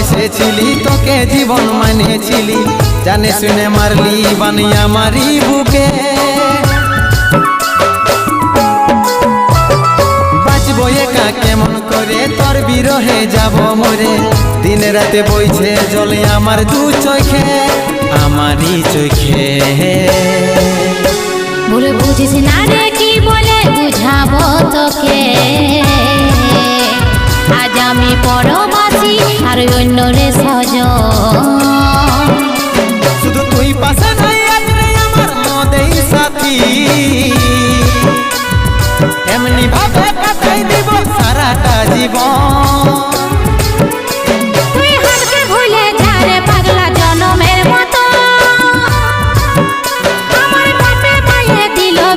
ভালোবেসেছিলি, তোকে জীবন মানেছিলি, জানে শুনে মারলি বানিয়া মারি বুকে। বাঁচবো একা কেমন করে, তোর বিরহে যাব মরে, দিন রাতে বইছে জলে আমার দু চোখে, আমারই চোখে। বলে বুঝিস না রে কি বলে বুঝাবো তোকে, আজ আমি পরবাসী আর অন্য রে সজন। শুধু তুই পাশে নাই আজ রে আমার মদেই সাথী, এমনি ভাবে কাটাই দিব সারাটা জীবন।